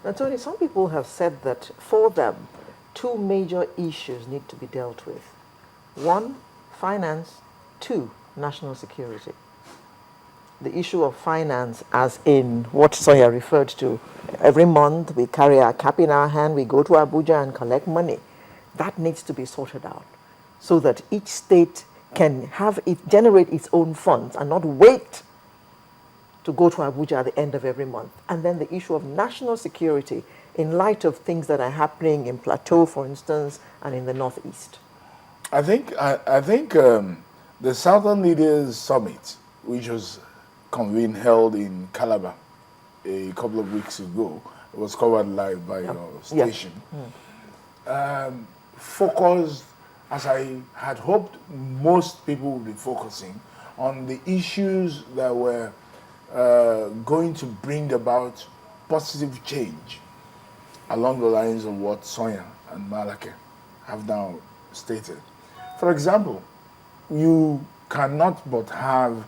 Now, Tony, some people have said that for them, two major issues need to be dealt with. One, finance. Two, national security. The issue of finance, as in what Sonia referred to, every month we carry our cap in our hand, we go to Abuja and collect money. That needs to be sorted out so that each state can have it generate its own funds and not wait to go to Abuja at the end of every month. And then the issue of national security in light of things that are happening in Plateau, for instance, and in the Northeast. I think the Southern Leaders Summit, which was held in Calabar a couple of weeks ago, it was covered live by your station, focused, as I had hoped most people would be focusing, on the issues that were going to bring about positive change along the lines of what Sonia and Malake have now stated. For example, you cannot but have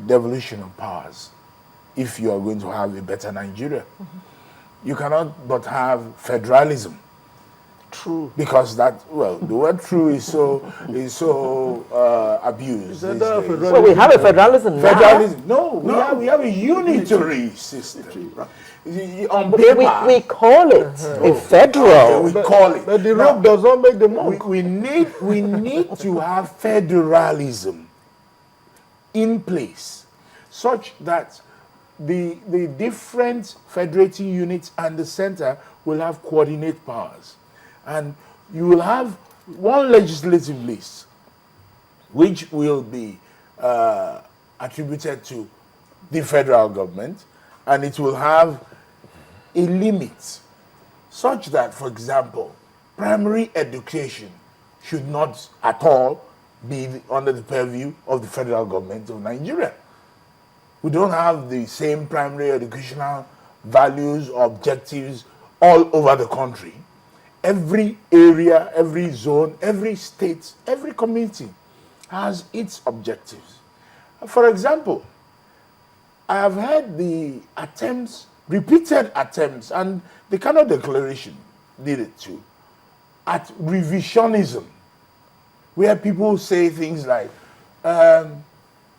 devolution of powers if you are going to have a better Nigeria. You cannot but have federalism. True. Because that, well, the word true is so abused. Well, we have a federalism now. Federalism. No, we have a unitary system. On paper, we call it a federal. We call it. But the rope does not make the monk. We need to have federalism in place such that the different federating units and the center will have coordinate powers. And you will have one legislative list which will be attributed to the federal government, and it will have a limit such that, for example, primary education should not at all be under the purview of the federal government of Nigeria. We don't have the same primary educational values or objectives all over the country. Every area, every zone, every state, every community has its objectives. For example, I have heard the attempts, repeated attempts, and the Kano Declaration did it too, at revisionism, where people say things like,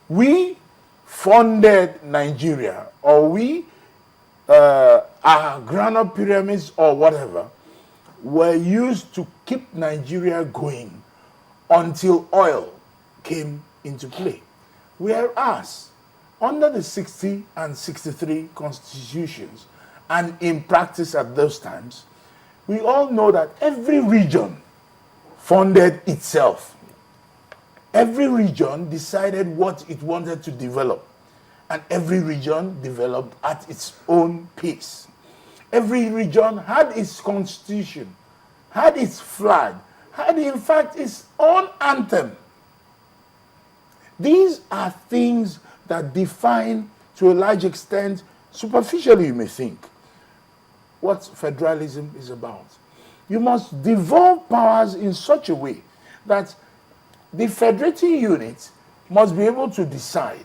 we funded Nigeria, or we, our ground-up pyramids, or whatever, were used to keep Nigeria going until oil came into play. Whereas, under the 60 and 63 constitutions, and in practice at those times, we all know that every region funded itself. Every region decided what it wanted to develop, and every region developed at its own pace. Every region had its constitution, had its flag, had in fact its own anthem. These are things that define, to a large extent, superficially you may think, what federalism is about. You must devolve powers in such a way that the federating unit must be able to decide.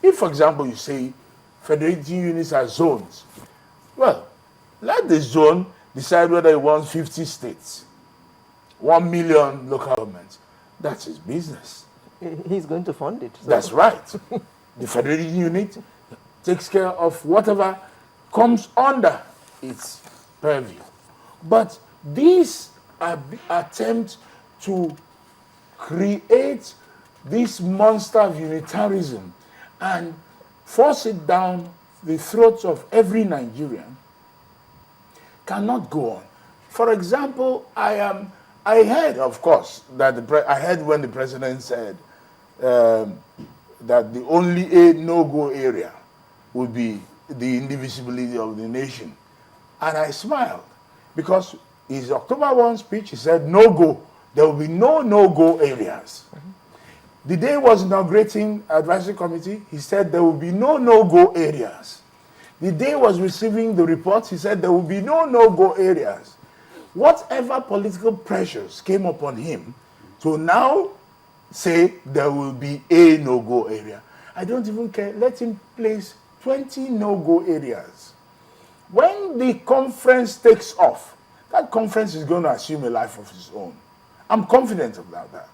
If, for example, you say federating units are zones, well, let the zone decide whether it wants 50 states, 1 million local governments. That's his business. He's going to fund it. So. That's right. The federating unit takes care of whatever comes under its purview. But these attempts to create this monster of unitarism and force it down the throats of every Nigerian cannot go on. For example, I heard, of course, that I heard when the president said that the only no-go area would be the indivisibility of the nation. And I smiled because his October 1 speech, he said, no-go. There will be no-go areas. The day he was inaugurating advisory committee, he said there will be no-go areas. The day he was receiving the reports, he said there will be no-go areas. Whatever political pressures came upon him to now say there will be a no-go area, I don't even care. Let him place 20 no-go areas. when the conference takes off, that conference is going to assume a life of its own. I'm confident about that.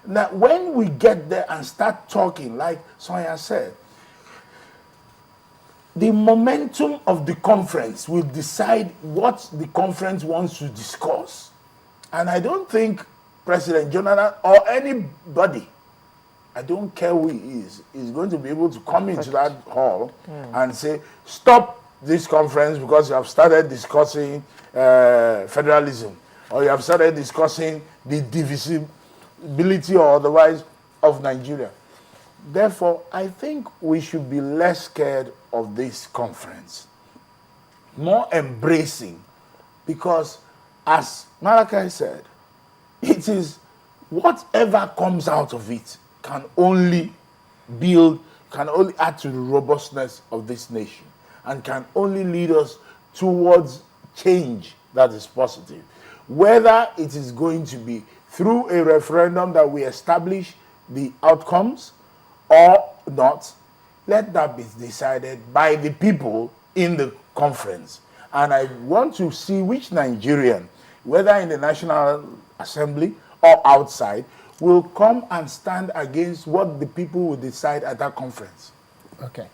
Now, when we get there and start talking, like Sonia said, the momentum of the conference will decide what the conference wants to discuss. And I don't think President Jonathan or anybody, I don't care who he is going to be able to come into that hall and say, stop this conference because you have started discussing federalism, or you have started discussing the divisibility or otherwise of Nigeria. Therefore, I think we should be less scared of this conference, more embracing, because as Malachi said, it is whatever comes out of it can only build, can only add to the robustness of this nation, and can only lead us towards change that is positive. Whether it is going to be through a referendum that we establish the outcomes or not, let that be decided by the people in the conference. And I want to see which Nigerian, whether in the National Assembly or outside, will come and stand against what the people will decide at that conference. Okay.